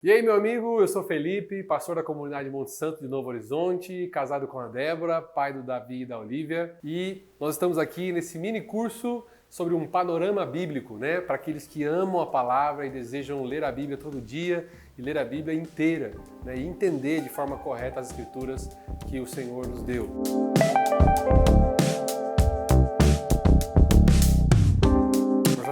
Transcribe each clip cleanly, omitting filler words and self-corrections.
E aí, meu amigo, eu sou Felipe, pastor da comunidade Monte Santo de Novo Horizonte, casado com a Débora, pai do Davi e da Olivia, e nós estamos aqui nesse mini curso sobre um panorama bíblico, né, para aqueles que amam a palavra e desejam ler a Bíblia todo dia e ler a Bíblia inteira, né, e entender de forma correta as escrituras que o Senhor nos deu.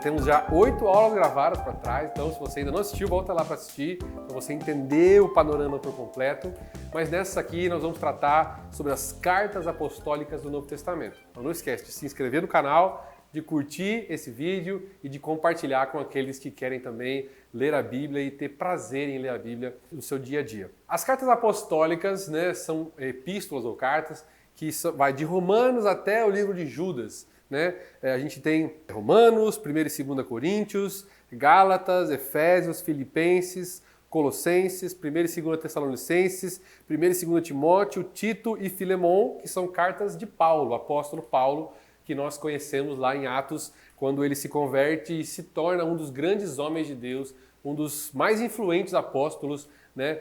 Temos já 8 aulas gravadas para trás, então se você ainda não assistiu, volta lá para assistir, para você entender o panorama por completo. Mas nessa aqui nós vamos tratar sobre as cartas apostólicas do Novo Testamento. Então não esquece de se inscrever no canal, de curtir esse vídeo e de compartilhar com aqueles que querem também ler a Bíblia e ter prazer em ler a Bíblia no seu dia a dia. As cartas apostólicas, né, são epístolas ou cartas que vai de Romanos até o livro de Judas. Né? A gente tem Romanos, 1 e 2 Coríntios, Gálatas, Efésios, Filipenses, Colossenses, 1 e 2 Tessalonicenses, 1 e 2 Timóteo, Tito e Filemon, que são cartas de Paulo, o apóstolo Paulo, que nós conhecemos lá em Atos, quando ele se converte e se torna um dos grandes homens de Deus, um dos mais influentes apóstolos, né,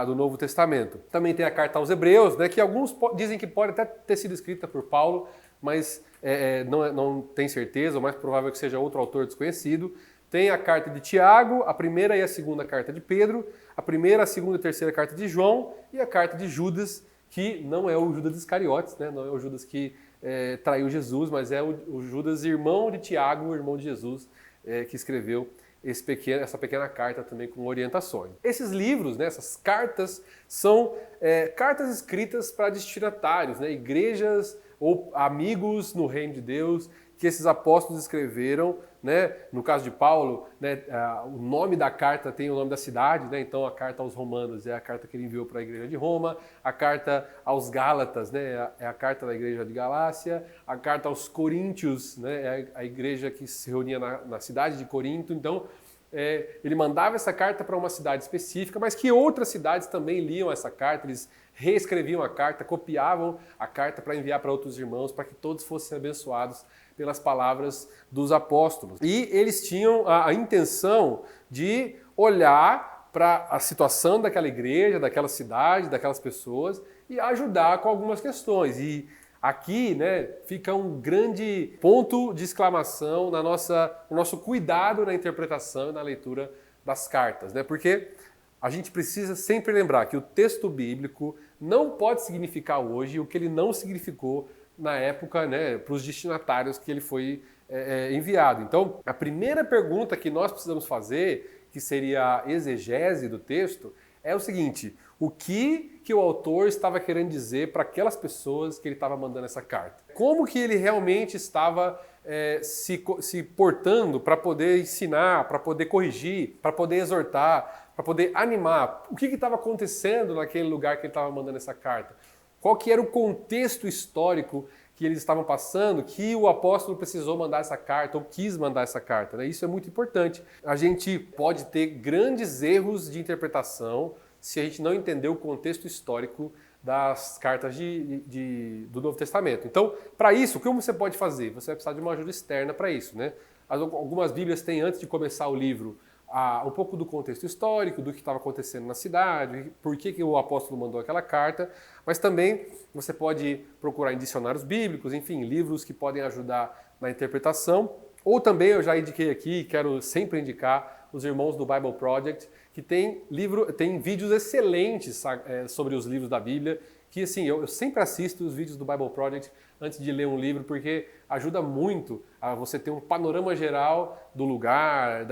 do Novo Testamento. Também tem a carta aos Hebreus, né, que alguns dizem que pode até ter sido escrita por Paulo, mas não tem certeza, o mais provável é que seja outro autor desconhecido. Tem a carta de Tiago, a primeira e a segunda carta de Pedro, a primeira, a segunda e a terceira carta de João e a carta de Judas, que não é o Judas Iscariotes, né? Não é o Judas que traiu Jesus, mas é o Judas, irmão de Tiago, irmão de Jesus, que escreveu essa pequena carta também com orientações. Esses livros, né, essas cartas, são cartas escritas para destinatários, né, igrejas ou amigos no reino de Deus, que esses apóstolos escreveram, né? No caso de Paulo, né, o nome da carta tem o nome da cidade, né? Então a carta aos Romanos é a carta que ele enviou para a igreja de Roma, a carta aos Gálatas, né, é a carta da igreja de Galácia, a carta aos Coríntios, né, é a igreja que se reunia na cidade de Corinto. Então ele mandava essa carta para uma cidade específica, mas que outras cidades também liam essa carta, eles reescreviam a carta, copiavam a carta para enviar para outros irmãos, para que todos fossem abençoados pelas palavras dos apóstolos. E eles tinham a intenção de olhar para a situação daquela igreja, daquela cidade, daquelas pessoas e ajudar com algumas questões. E aqui, né, fica um grande ponto de exclamação no nosso cuidado na interpretação e na leitura das cartas, né? Porque a gente precisa sempre lembrar que o texto bíblico não pode significar hoje o que ele não significou na época, né, para os destinatários que ele foi enviado. Então, a primeira pergunta que nós precisamos fazer, que seria a exegese do texto, é o seguinte: o que o autor estava querendo dizer para aquelas pessoas que ele estava mandando essa carta? Como que ele realmente estava se portando para poder ensinar, para poder corrigir, para poder exortar, para poder animar? O que estava acontecendo naquele lugar que ele estava mandando essa carta? Qual que era o contexto histórico que eles estavam passando, que o apóstolo precisou mandar essa carta, ou quis mandar essa carta, né? Isso é muito importante. A gente pode ter grandes erros de interpretação se a gente não entender o contexto histórico das cartas do Novo Testamento. Então, para isso, o que você pode fazer? Você vai precisar de uma ajuda externa para isso, né? Algumas Bíblias têm, antes de começar o livro, um pouco do contexto histórico, do que estava acontecendo na cidade, por que o apóstolo mandou aquela carta, mas também você pode procurar em dicionários bíblicos, enfim, livros que podem ajudar na interpretação. Ou também, eu já indiquei aqui, quero sempre indicar, os irmãos do Bible Project, que tem vídeos excelentes sobre os livros da Bíblia, que assim, eu sempre assisto os vídeos do Bible Project antes de ler um livro, porque ajuda muito a você ter um panorama geral do lugar,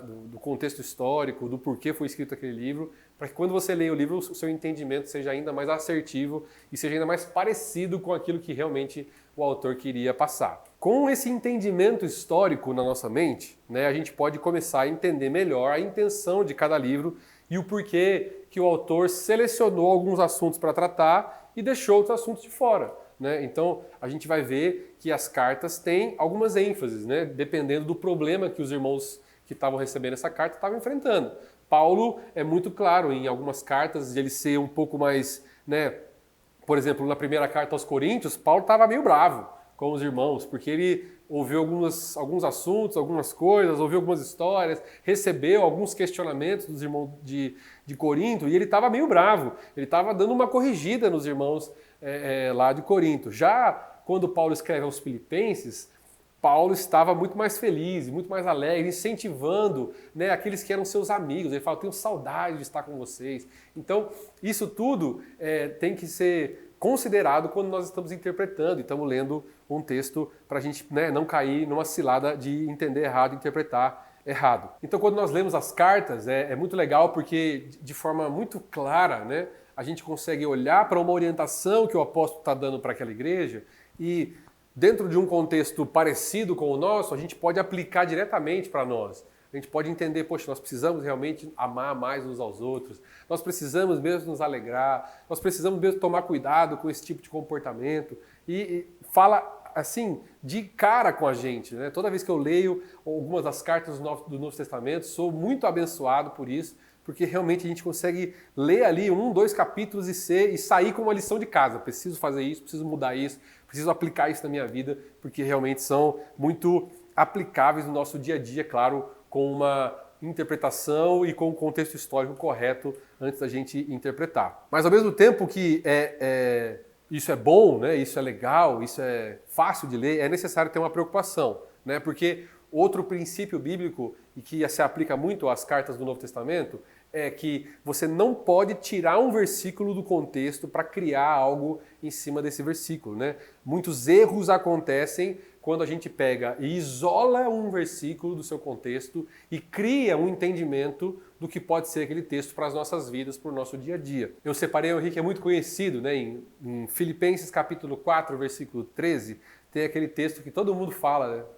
do contexto histórico, do porquê foi escrito aquele livro, para que quando você leia o livro, o seu entendimento seja ainda mais assertivo e seja ainda mais parecido com aquilo que realmente o autor queria passar. Com esse entendimento histórico na nossa mente, né, a gente pode começar a entender melhor a intenção de cada livro e o porquê que o autor selecionou alguns assuntos para tratar e deixou outros assuntos de fora, né? Então, a gente vai ver que as cartas têm algumas ênfases, né, dependendo do problema que os irmãos que estavam recebendo essa carta estavam enfrentando. Paulo é muito claro em algumas cartas de ele ser um pouco mais, né, por exemplo, na primeira carta aos Coríntios, Paulo estava meio bravo com os irmãos, porque ele ouviu alguns assuntos, algumas coisas, ouviu algumas histórias, recebeu alguns questionamentos dos irmãos de Corinto e ele estava meio bravo. Ele estava dando uma corrigida nos irmãos lá de Corinto. Já quando Paulo escreve aos Filipenses, Paulo estava muito mais feliz, muito mais alegre, incentivando, né, aqueles que eram seus amigos. Ele fala, tenho saudade de estar com vocês. Então, isso tudo tem que ser considerado quando nós estamos interpretando e estamos lendo um texto para a gente, né, não cair numa cilada de entender errado, interpretar errado. Então, quando nós lemos as cartas, é muito legal porque, de forma muito clara, né, a gente consegue olhar para uma orientação que o apóstolo está dando para aquela igreja e, dentro de um contexto parecido com o nosso, a gente pode aplicar diretamente para nós. A gente pode entender, poxa, nós precisamos realmente amar mais uns aos outros, nós precisamos mesmo nos alegrar, nós precisamos mesmo tomar cuidado com esse tipo de comportamento. E fala assim, de cara com a gente, né? Toda vez que eu leio algumas das cartas do Novo Testamento, sou muito abençoado por isso, porque realmente a gente consegue ler ali 1, 2 capítulos e sair com uma lição de casa. Preciso fazer isso, preciso mudar isso, preciso aplicar isso na minha vida, porque realmente são muito aplicáveis no nosso dia a dia, claro, com uma interpretação e com o contexto histórico correto antes da gente interpretar. Mas ao mesmo tempo que isso é bom, né? Isso é legal, isso é fácil de ler, é necessário ter uma preocupação, né? Porque outro princípio bíblico e que se aplica muito às cartas do Novo Testamento é que você não pode tirar um versículo do contexto para criar algo em cima desse versículo, né? Muitos erros acontecem quando a gente pega e isola um versículo do seu contexto e cria um entendimento do que pode ser aquele texto para as nossas vidas, para o nosso dia a dia. Eu separei um que é muito conhecido, né? Em Filipenses capítulo 4, versículo 13, tem aquele texto que todo mundo fala,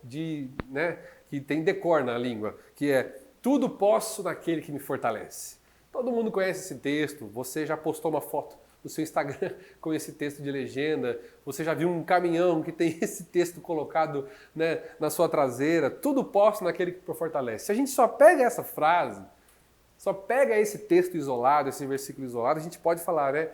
né? Que tem decor na língua, que é tudo posso naquele que me fortalece. Todo mundo conhece esse texto, você já postou uma foto no seu Instagram com esse texto de legenda, você já viu um caminhão que tem esse texto colocado, né, na sua traseira, tudo posso naquele que me fortalece. Se a gente só pega essa frase, só pega esse texto isolado, esse versículo isolado, a gente pode falar, né?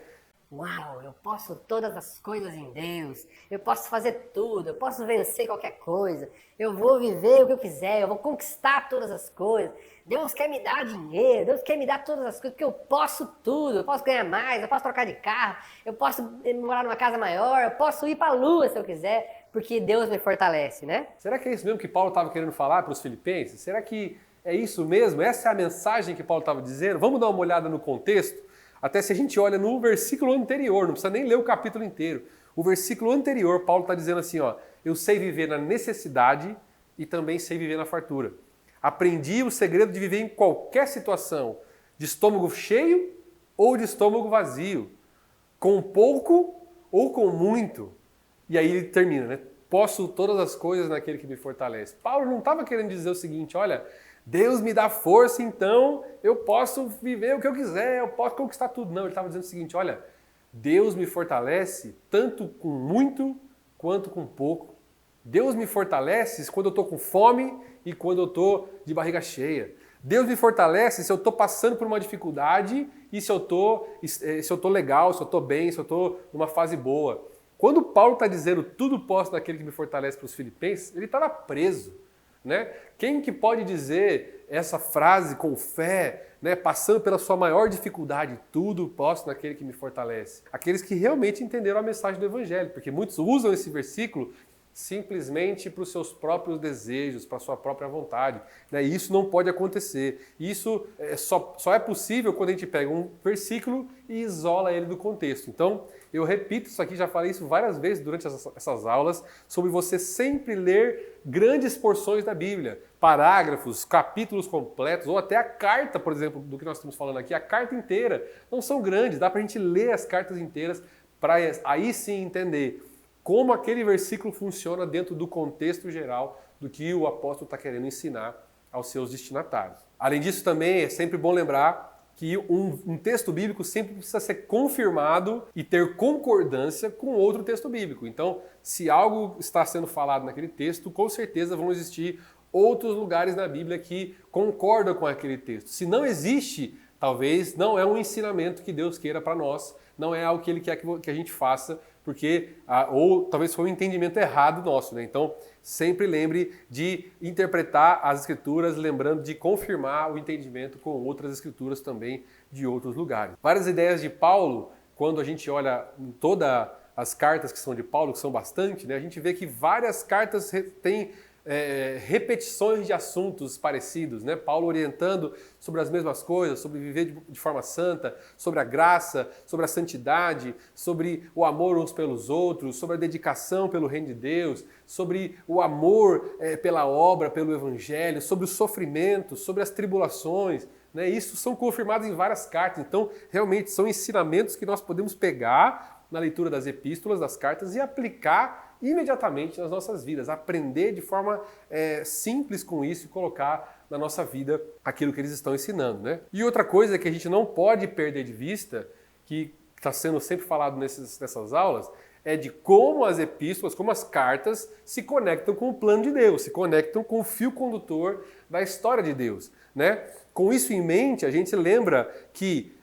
Uau, eu posso todas as coisas em Deus, eu posso fazer tudo, eu posso vencer qualquer coisa, eu vou viver o que eu quiser, eu vou conquistar todas as coisas, Deus quer me dar dinheiro, Deus quer me dar todas as coisas, porque eu posso tudo, eu posso ganhar mais, eu posso trocar de carro, eu posso morar numa casa maior, eu posso ir para a lua se eu quiser, porque Deus me fortalece, né? Será que é isso mesmo que Paulo estava querendo falar para os filipenses? Será que é isso mesmo? Essa é a mensagem que Paulo estava dizendo? Vamos dar uma olhada no contexto? Até se a gente olha no versículo anterior, não precisa nem ler o capítulo inteiro. O versículo anterior, Paulo está dizendo assim, ó, eu sei viver na necessidade e também sei viver na fartura. Aprendi o segredo de viver em qualquer situação, de estômago cheio ou de estômago vazio, com pouco ou com muito. E aí ele termina, né? Posso todas as coisas naquele que me fortalece. Paulo não estava querendo dizer o seguinte, olha, Deus me dá força, então eu posso viver o que eu quiser, eu posso conquistar tudo. Não, ele estava dizendo o seguinte, olha, Deus me fortalece tanto com muito quanto com pouco. Deus me fortalece quando eu estou com fome e quando eu estou de barriga cheia. Deus me fortalece se eu estou passando por uma dificuldade e se eu estou legal, se eu estou bem, se eu estou numa fase boa. Quando Paulo está dizendo tudo posso naquele que me fortalece para os filipenses, ele estava preso. Né? Quem que pode dizer essa frase com fé, né, passando pela sua maior dificuldade, tudo posso naquele que me fortalece? Aqueles que realmente entenderam a mensagem do Evangelho, porque muitos usam esse versículo simplesmente para os seus próprios desejos, para a sua própria vontade. Né? E isso não pode acontecer. Isso só é possível quando a gente pega um versículo e isola ele do contexto. Então, eu repito isso aqui, já falei isso várias vezes durante essas aulas, sobre você sempre ler grandes porções da Bíblia, parágrafos, capítulos completos, ou até a carta, por exemplo, do que nós estamos falando aqui, a carta inteira. Não são grandes, dá para a gente ler as cartas inteiras para aí sim entender como aquele versículo funciona dentro do contexto geral do que o apóstolo está querendo ensinar aos seus destinatários. Além disso, também é sempre bom lembrar que um texto bíblico sempre precisa ser confirmado e ter concordância com outro texto bíblico. Então, se algo está sendo falado naquele texto, com certeza vão existir outros lugares na Bíblia que concordam com aquele texto. Se não existe, talvez não é um ensinamento que Deus queira para nós, não é algo que Ele quer que a gente faça, porque ou talvez foi um entendimento errado nosso, né? Então, sempre lembre de interpretar as Escrituras, lembrando de confirmar o entendimento com outras Escrituras também de outros lugares. Várias ideias de Paulo, quando a gente olha em todas as cartas que são de Paulo, que são bastante, né? A gente vê que várias cartas têm repetições de assuntos parecidos, né? Paulo orientando sobre as mesmas coisas, sobre viver de forma santa, sobre a graça, sobre a santidade, sobre o amor uns pelos outros, sobre a dedicação pelo reino de Deus, sobre o amor pela obra, pelo evangelho, sobre o sofrimento, sobre as tribulações, né? Isso são confirmados em várias cartas. Então, realmente são ensinamentos que nós podemos pegar na leitura das epístolas, das cartas e aplicar imediatamente nas nossas vidas, aprender de forma simples com isso e colocar na nossa vida aquilo que eles estão ensinando, né? E outra coisa que a gente não pode perder de vista, que está sendo sempre falado nessas aulas, é de como as epístolas, como as cartas se conectam com o plano de Deus, se conectam com o fio condutor da história de Deus, né? Com isso em mente, a gente lembra que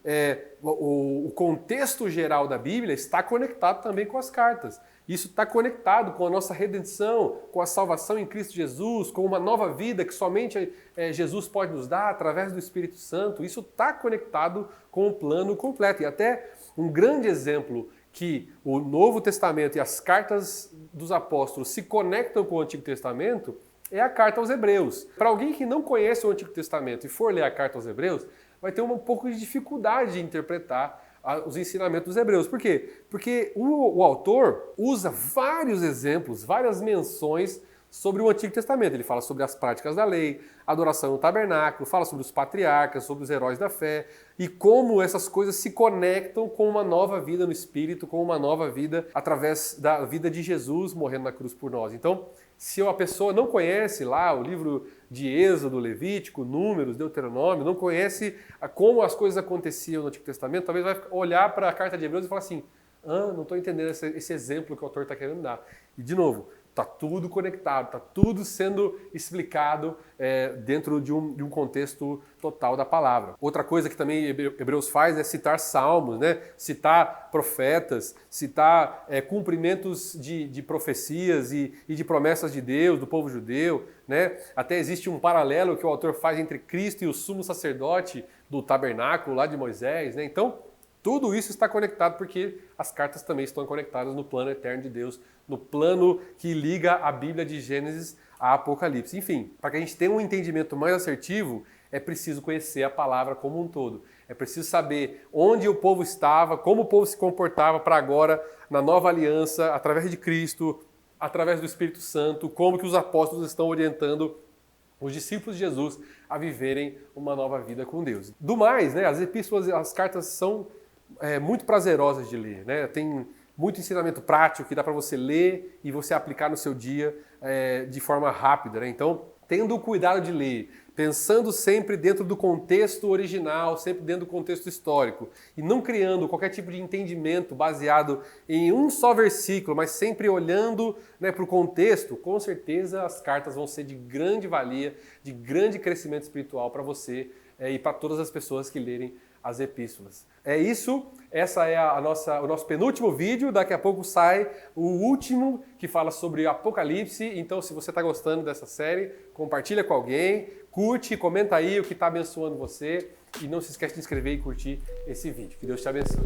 o contexto geral da Bíblia está conectado também com as cartas. Isso está conectado com a nossa redenção, com a salvação em Cristo Jesus, com uma nova vida que somente Jesus pode nos dar através do Espírito Santo. Isso está conectado com o plano completo. E até um grande exemplo que o Novo Testamento e as cartas dos apóstolos se conectam com o Antigo Testamento é a carta aos Hebreus. Para alguém que não conhece o Antigo Testamento e for ler a carta aos Hebreus, vai ter um pouco de dificuldade de interpretar os ensinamentos dos Hebreus. Por quê? Porque o autor usa vários exemplos, várias menções sobre o Antigo Testamento. Ele fala sobre as práticas da lei, adoração no tabernáculo, fala sobre os patriarcas, sobre os heróis da fé e como essas coisas se conectam com uma nova vida no Espírito, com uma nova vida através da vida de Jesus morrendo na cruz por nós. Então, se a pessoa não conhece lá o livro de Êxodo, Levítico, Números, Deuteronômio, não conhece como as coisas aconteciam no Antigo Testamento, talvez vai olhar para a carta de Hebreus e falar assim, não estou entendendo esse exemplo que o autor está querendo dar. E, de novo, está tudo conectado, está tudo sendo explicado dentro de um contexto total da palavra. Outra coisa que também Hebreus faz é citar salmos, né? Citar profetas, citar cumprimentos de profecias e de promessas de Deus, do povo judeu, né? Até existe um paralelo que o autor faz entre Cristo e o sumo sacerdote do tabernáculo lá de Moisés, né? Então, tudo isso está conectado porque as cartas também estão conectadas no plano eterno de Deus, no plano que liga a Bíblia de Gênesis a Apocalipse. Enfim, para que a gente tenha um entendimento mais assertivo, é preciso conhecer a palavra como um todo. É preciso saber onde o povo estava, como o povo se comportava para agora, na nova aliança, através de Cristo, através do Espírito Santo, como que os apóstolos estão orientando os discípulos de Jesus a viverem uma nova vida com Deus. Do mais, né, as epístolas, as cartas são muito prazerosas de ler, né? Tem muito ensinamento prático que dá para você ler e você aplicar no seu dia de forma rápida, né? Então, tendo o cuidado de ler, pensando sempre dentro do contexto original, sempre dentro do contexto histórico, e não criando qualquer tipo de entendimento baseado em um só versículo, mas sempre olhando, né, para o contexto, com certeza as cartas vão ser de grande valia, de grande crescimento espiritual para você e para todas as pessoas que lerem as epístolas. É isso, essa é o nosso penúltimo vídeo, daqui a pouco sai o último que fala sobre Apocalipse, então se você está gostando dessa série, compartilha com alguém, curte, comenta aí o que está abençoando você e não se esquece de inscrever e curtir esse vídeo. Que Deus te abençoe.